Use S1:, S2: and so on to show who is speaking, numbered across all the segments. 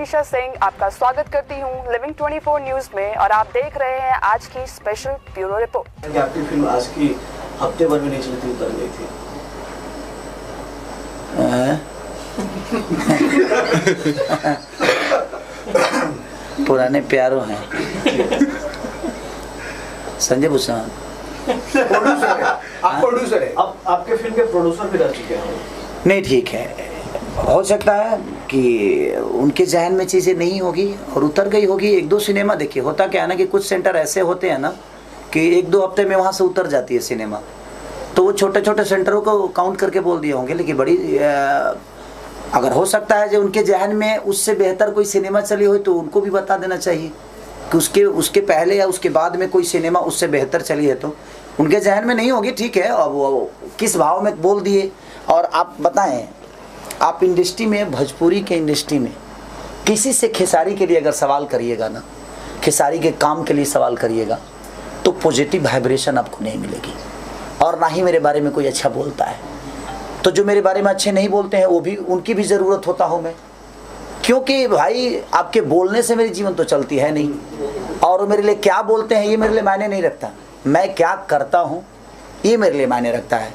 S1: मनीषा सिंह आपका स्वागत करती हूं लिविंग 24 न्यूज में और आप देख रहे हैं आज की स्पेशल ब्यूरो रिपोर्ट।
S2: आपकी फिल्म आज की हफ्ते भर में नहीं चलती, उतर गई थी।
S3: पुराने प्यारों हैं संजय भूषण।
S2: आप प्रोड्यूसर है, अब आपके फिल्म के प्रोड्यूसर भी रह चुके हैं।
S3: नहीं, ठीक है, हो सकता है कि उनके जहन में चीज़ें नहीं होगी और उतर गई होगी। एक दो सिनेमा देखिए, होता क्या है ना कि कुछ सेंटर ऐसे होते हैं ना कि एक दो हफ्ते में वहाँ से उतर जाती है सिनेमा, तो वो छोटे छोटे सेंटरों को काउंट करके बोल दिए होंगे। लेकिन बड़ी अगर हो सकता है जो उनके जहन में उससे बेहतर कोई सिनेमा चली हो तो उनको भी बता देना चाहिए कि उसके पहले या उसके बाद में कोई सिनेमा उससे बेहतर चली है, तो उनके जहन में नहीं होगी। ठीक है, अब वो किस भाव में बोल दिए। और आप बताएं, आप इंडस्ट्री में, भोजपुरी के इंडस्ट्री में किसी से खेसारी के लिए अगर सवाल करिएगा ना, खेसारी के काम के लिए सवाल करिएगा, तो पॉजिटिव वाइब्रेशन आपको नहीं मिलेगी। और ना ही मेरे बारे में कोई अच्छा बोलता है। तो जो मेरे बारे में अच्छे नहीं बोलते हैं वो भी, उनकी भी ज़रूरत होता हूँ मैं, क्योंकि भाई आपके बोलने से मेरी जीवन तो चलती है नहीं। और मेरे लिए क्या बोलते हैं ये मेरे लिए मायने नहीं रखता, मैं क्या करता हूँ ये मेरे लिए मायने रखता है।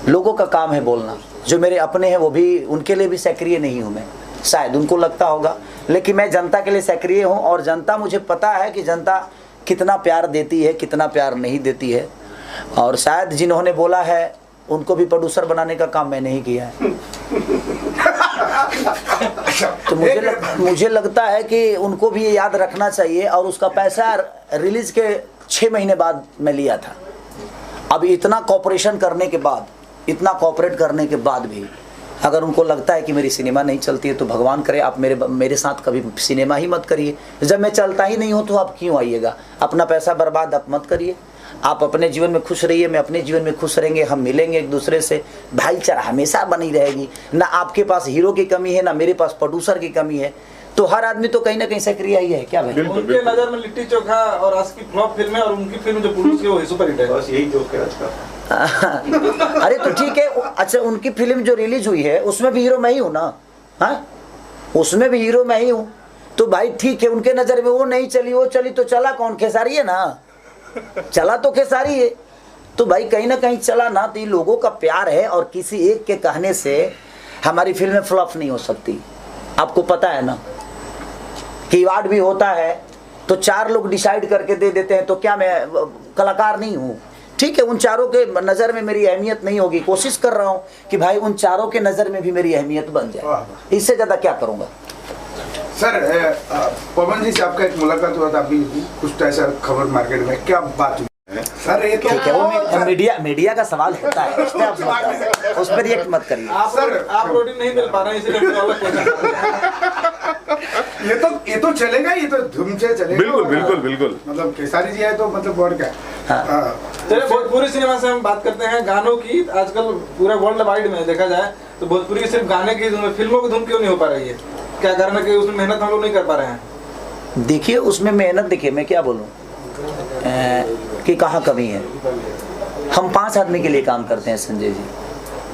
S3: लोगों का काम है बोलना, जो मेरे अपने हैं वो भी, उनके लिए भी सक्रिय नहीं हूँ मैं, शायद उनको लगता होगा, लेकिन मैं जनता के लिए सक्रिय हूँ। और जनता, मुझे पता है कि जनता कितना प्यार देती है, कितना प्यार नहीं देती है। और शायद जिन्होंने बोला है उनको भी प्रोड्यूसर बनाने का काम मैंने ही किया है। तो मुझे लगता है कि उनको भी ये याद रखना चाहिए। और उसका पैसा रिलीज के 6 महीने बाद मैं लिया था। अब इतना कॉपरेशन करने के बाद, इतना कॉपरेट करने के बाद भी अगर उनको लगता है कि मेरी सिनेमा नहीं चलती है, तो भगवान करे आप मेरे साथ कभी सिनेमा ही मत करिए। जब मैं चलता ही नहीं हूँ तो आप क्यों आइएगा? अपना पैसा बर्बाद आप मत करिए। आप अपने जीवन में खुश रहिए, मैं अपने जीवन में खुश रहेंगे, हम मिलेंगे एक दूसरे से, भाईचारा हमेशा बनी रहेगी। ना आपके पास हीरो की कमी है, ना मेरे पास प्रोड्यूसर की कमी है। तो हर आदमी तो कहीं ना कहीं सक्रिय ही है। क्या भाई?
S4: उनके नजर में लिट्टी चोखा और आज की फ्लॉप फिल्म है, और उनकी फिल्म जो प्रोड्यूस की वो सुपर हिट है।
S2: बस यही जोक है आज का।
S3: अरे तो ठीक है, अच्छा उनकी फिल्म जो रिलीज हुई है उसमें भी हीरो मैं ही हूँ ना। हाँ, उसमें भी हीरो मैं ही हूँ। तो भाई ठीक है, उनके नजर में वो नहीं चली, वो चली तो चला कौन? खेसारी है ना, चला तो खेसारी है। तो भाई कहीं ना कहीं चला ना, तो ये लोगों का प्यार है। और किसी एक के कहने से हमारी फिल्में फ्लॉप नहीं हो सकती। आपको पता है ना कि अवार्ड भी होता है तो 4 लोग डिसाइड करके दे देते हैं, तो क्या मैं कलाकार नहीं हूँ? ठीक है, उन चारों के नज़र में मेरी अहमियत नहीं होगी। कोशिश कर रहा हूँ कि भाई उन चारों के नज़र में भी मेरी अहमियत बन जाए। इससे ज़्यादा क्या करूँगा?
S5: सर, पवन जी से आपका एक मुलाकात हुआ था अभी कुछ ऐसा खबर मार्केट में, क्या बात हुई है? सर ये तो
S3: ठीक है, वो मीडिया का सवाल होता है, उस पर आप मत, उस पर रिएक्ट मत करिए।
S4: आप प्रोटीन नहीं मिल पा रहे हैं, इसलिए
S5: ये तो चलेगा, ये तो धूम से चलेगा।
S2: बिल्कुल।
S5: मतलब खेसारी जी है तो मतलब और क्या।
S4: चलिए भोजपुरी सिनेमा से हम बात करते हैं गानों की। आजकल पूरे वर्ल्ड वाइड में देखा जाए तो भोजपुरी सिर्फ गाने की धुन, फिल्मों की धुन क्यों नहीं हो पा रही है? क्या कारण है कि उसमें मेहनत हम लोग नहीं कर पा रहे हैं?
S3: देखिए उसमें मेहनत, देखिए मैं क्या बोलूँ कि कहाँ कमी है। हम 5 आदमी के लिए काम करते हैं संजय जी,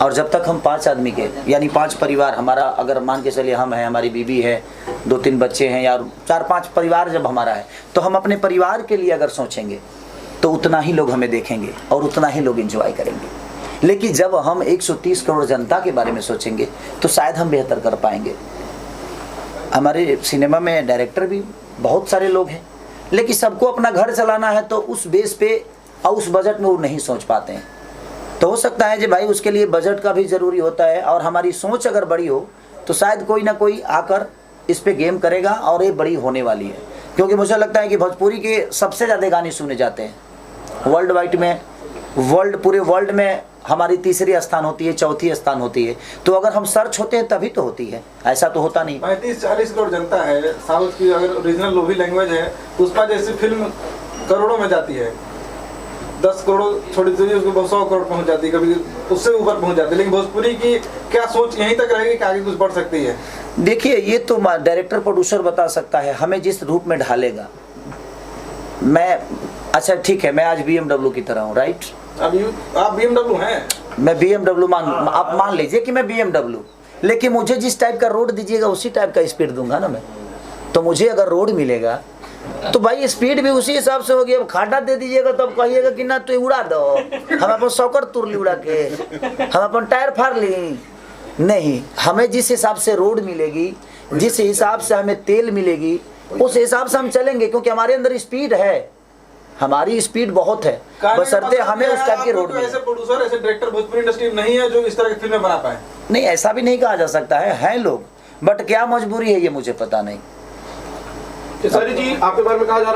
S3: और जब तक हम 5 आदमी के, यानी 5 परिवार हमारा, अगर मान के चलिए हम हैं, हमारी बीवी है, 2-3 बच्चे हैं, या 4-5 परिवार जब हमारा है, तो हम अपने परिवार के लिए अगर सोचेंगे तो उतना ही लोग हमें देखेंगे और उतना ही लोग एंजॉय करेंगे। लेकिन जब हम 130 करोड़ जनता के बारे में सोचेंगे तो शायद हम बेहतर कर पाएंगे। हमारे सिनेमा में डायरेक्टर भी बहुत सारे लोग हैं, लेकिन सबको अपना घर चलाना है, तो उस बेस पे और उस बजट में वो नहीं सोच पाते हैं। तो हो सकता है कि भाई उसके लिए बजट का भी ज़रूरी होता है। और हमारी सोच अगर बड़ी हो तो शायद कोई ना कोई आकर इस पे गेम करेगा और ये बड़ी होने वाली है। क्योंकि मुझे लगता है कि भोजपुरी के सबसे ज़्यादा गाने सुने जाते हैं वर्ल्ड वाइड में, पूरे वर्ल्ड में हमारी 3री स्थान होती है, 4थी स्थान होती है। तो अगर हम सर्च होते हैं तभी तो होती है, ऐसा तो होता नहीं।
S4: 35-40 करोड़ जनता है। साउथ की अगर ओरिजिनल लोभी लैंग्वेज है, पुष्पा जैसी फिल्म करोड़ों में जाती है। 10 करोड़ छोड़ी दीजिए, उसको 100 करोड़ पहुंच जाती है, कभी उससे ऊपर पहुंच जाती है। लेकिन भोजपुरी की क्या सोच यहीं तक रहेगी कि आगे कुछ बढ़ सकती है?
S3: देखिए ये तो डायरेक्टर प्रोड्यूसर बता सकता है, हमें जिस रूप में ढालेगा। मैं, अच्छा ठीक है, मैं आज BMW की तरह हूँ, राइट?
S4: अब आप BMW हैं,
S3: मैं BMW आप मान लीजिए कि मैं BMW, लेकिन मुझे जिस टाइप का रोड दीजिएगा उसी टाइप का स्पीड दूंगा ना मैं। तो मुझे अगर रोड मिलेगा तो भाई स्पीड भी उसी हिसाब से होगी। अब खाटा दे दीजिएगा तो अब कहिएगा कि ना तो उड़ा दो, हम अपन सौकर तुर ली उड़ा के, हम अपन टायर फाड़ ली। नहीं, हमें जिस हिसाब से रोड मिलेगी, जिस हिसाब से हमें तेल मिलेगी, उस हिसाब से हम चलेंगे, क्योंकि हमारे अंदर स्पीड है, हमारी स्पीड बहुत है, बशर्ते हमें उस टाइप की रोड मिले।
S4: ऐसे प्रोड्यूसर, ऐसे डायरेक्टर भोजपुरी इंडस्ट्री में नहीं है जो इस तरह की फिल्में बना पाए।
S3: नहीं, ऐसा भी नहीं कहा जा सकता है, हैं लोग, बट क्या मजबूरी है ये मुझे पता नहीं।
S2: खेसारी जी, आपके बारे में कहा जा रहा है